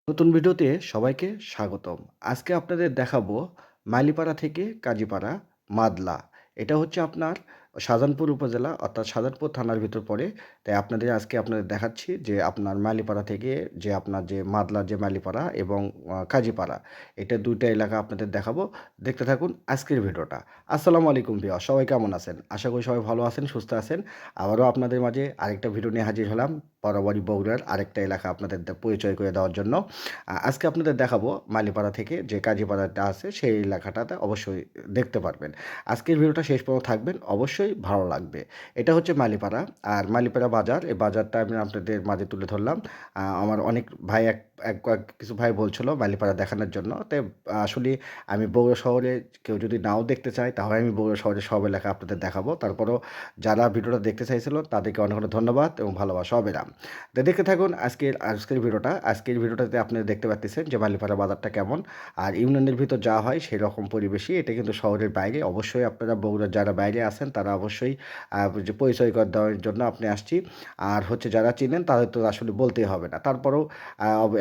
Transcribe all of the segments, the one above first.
নতুন ভিডিওতে সবাইকে স্বাগতম। আজকে আপনাদের দেখাবো মাইলিপাড়া থেকে কাজীপাড়া মাদলা। এটা হচ্ছে আপনার শাহজাহানপুর উপজেলা অর্থাৎ শাহজাহানপুর থানার ভিতর পড়ে। তাই আজকে আপনাদের দেখাচ্ছি যে আপনার মাইলিপাড়া থেকে যে আপনার যে মাদলার যে মাইলিপাড়া এবং কাজীপাড়া এটা ২ টা এলাকা আপনাদের দেখাবো। দেখতে থাকুন আজকের ভিডিওটা। আসসালামু আলাইকুম ভিউয়ার্স, সবাই কেমন আছেন? আশা করি সবাই ভালো আছেন, সুস্থ আছেন। আবারও আপনাদের মাঝে আরেকটা ভিডিও নিয়ে হাজির হলাম। বরাবরই বগুড়ার আরেকটা এলাকা আপনাদের পরিচয় করে দেওয়ার জন্য। আজকে আপনাদের দেখাবো মালিপাড়া থেকে যে কাজীপাড়াটা আছে সেই এলাকাটাতে অবশ্যই দেখতে পারবেন। আজকের ভিডিওটা শেষ পর্যন্ত থাকবেন, অবশ্যই ভালো লাগবে। এটা হচ্ছে মালিপাড়া আর মালিপাড়া বাজার। এই বাজারটা আমি আপনাদের মাঝে তুলে ধরলাম। আমার অনেক ভাই কিছু ভাই বলছিল মালিপাড়া দেখানোর জন্য। তাই আসলে আমি বগুড়া শহরে কেউ যদি নাও দেখতে চায় তাহলে আমি বগুড়া শহরের সব এলাকা আপনাদের দেখাবো। তারপরেও যারা ভিডিওটা দেখতে চাইছিল তাদেরকে অনেক অনেক ধন্যবাদ এবং ভালোবাসা অবিরাম। তো দেখতে থাকুন আজকের ভিডিওটা। আজকের ভিডিওটাতে আপনারা দেখতে পাচ্ছেন যে মালিপাড়া বাজারটা কেমন। আর ইউনিয়নের ভিতর যা হয় সেই রকম পরিবেশই। এটা কিন্তু শহরের বাইরে। অবশ্যই আপনারা বগুড়ার যারা বাইরে আছেন তারা অবশ্যই যে পরিচয় করে দেওয়ার জন্য আপনি আসছি। আর হচ্ছে যারা চিনেন তাদের তো আসলে বলতেই হবে না। তারপরেও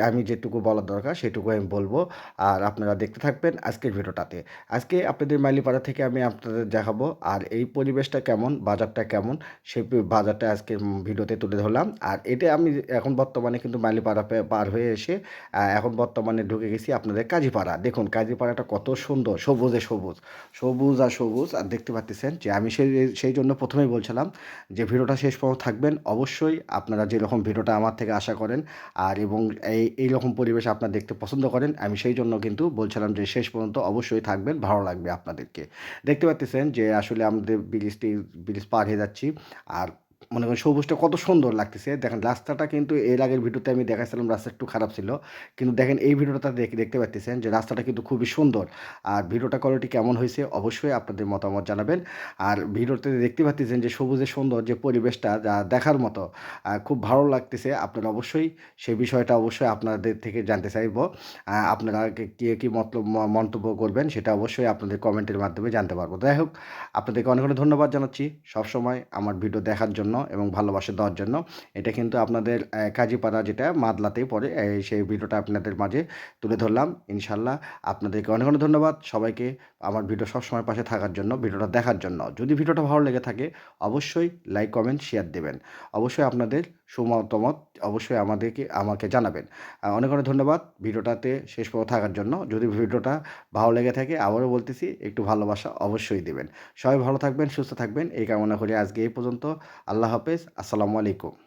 আমি যেটুকু বলার দরকার সেটুকু আমি বলবো। আর আপনারা দেখতে থাকবেন আজকের ভিডিওটাতে। আজকে আপনাদের মাইলিপাড়া থেকে আমি আপনাদের দেখাবো। আর এই পরিবেশটা কেমন, বাজারটা কেমন সেই বাজারটা আজকের ভিডিওতে তুলে ধরলাম। আর এটা আমি এখন বর্তমানে কিন্তু মাইলিপাড়া পার হয়ে এসে এখন বর্তমানে ঢুকে গেছি আপনাদের কাজীপাড়া। দেখুন কাজীপাড়াটা কত সুন্দর, সবুজে সবুজ, সবুজ আর সবুজ। আর দেখতে পাচ্ছেন যে আমি সেই জন্য প্রথমেই বলছিলাম যে ভিডিওটা শেষ পর্যন্ত থাকবেন। অবশ্যই আপনারা যেরকম ভিডিওটা আমার থেকে আশা করেন আর এবং এইরকম পরিবেশ আপনারা দেখতে পছন্দ করেন, আমি সেই জন্য কিন্তু বলছিলাম যে শেষ পর্যন্ত অবশ্যই থাকবেন, ভালো লাগবে আপনাদেরকে। দেখতে পাচ্ছেন যে আসলে আমাদের ব্রিজ পার হয়ে যাচ্ছি। আর মনে করেন সবুজটা কত সুন্দর লাগতেছে। দেখেন রাস্তাটা কিন্তু এর আগের ভিডিওতে আমি দেখাইছিলাম রাস্তা একটু খারাপ ছিল। কিন্তু দেখেন এই ভিডিওটা দেখতে পাচ্ছেন যে রাস্তাটা কিন্তু খুবই সুন্দর। আর ভিডিওটা কোয়ালিটি কেমন হয়েছে অবশ্যই আপনাদের মতামত জানাবেন। আর ভিডিওতে দেখতে পাচ্ছেন যে সবুজে সুন্দর যে পরিবেশটা যা দেখার মতো খুব ভালো লাগতেছে। আপনারা অবশ্যই সেই বিষয়টা অবশ্যই আপনাদের থেকে জানতে চাইবো। আপনারা কি মন্তব্য করবেন সেটা অবশ্যই আপনাদের কমেন্টের মাধ্যমে জানতে পারবো। যাই হোক, আপনাদেরকে অনেক অনেক ধন্যবাদ জানাচ্ছি সবসময় আমার ভিডিও দেখার জন্য এবং ভালোবাসা দেওয়ার জন্য। এটা কিন্তু আপনাদের কাজীপাড়া যেটা মাদলাতেই পড়ে, সেই ভিডিওটা আপনাদের মাঝে তুলে ধরলাম। ইনশাল্লাহ আপনাদেরকে অনেক অনেক ধন্যবাদ সবাইকে আমার ভিডিও সবসময় পাশে থাকার জন্য, ভিডিওটা দেখার জন্য। যদি ভিডিওটা ভালো লেগে থাকে অবশ্যই লাইক, কমেন্ট, শেয়ার দেবেন। অবশ্যই আপনাদের সুমতামত অবশ্যই আমাকে জানাবেন। অনেক অনেক ধন্যবাদ ভিডিওটাতে শেষ পর্যন্ত থাকার জন্য। যদি ভিডিওটা ভালো লেগে থাকে আবারও বলতেছি একটু ভালোবাসা অবশ্যই দিবেন। সবাই ভালো থাকবেন, সুস্থ থাকবেন এই কামনা করি আজকে এই পর্যন্ত। আল্লাহ হাফেজ। আসসালামু আলাইকুম।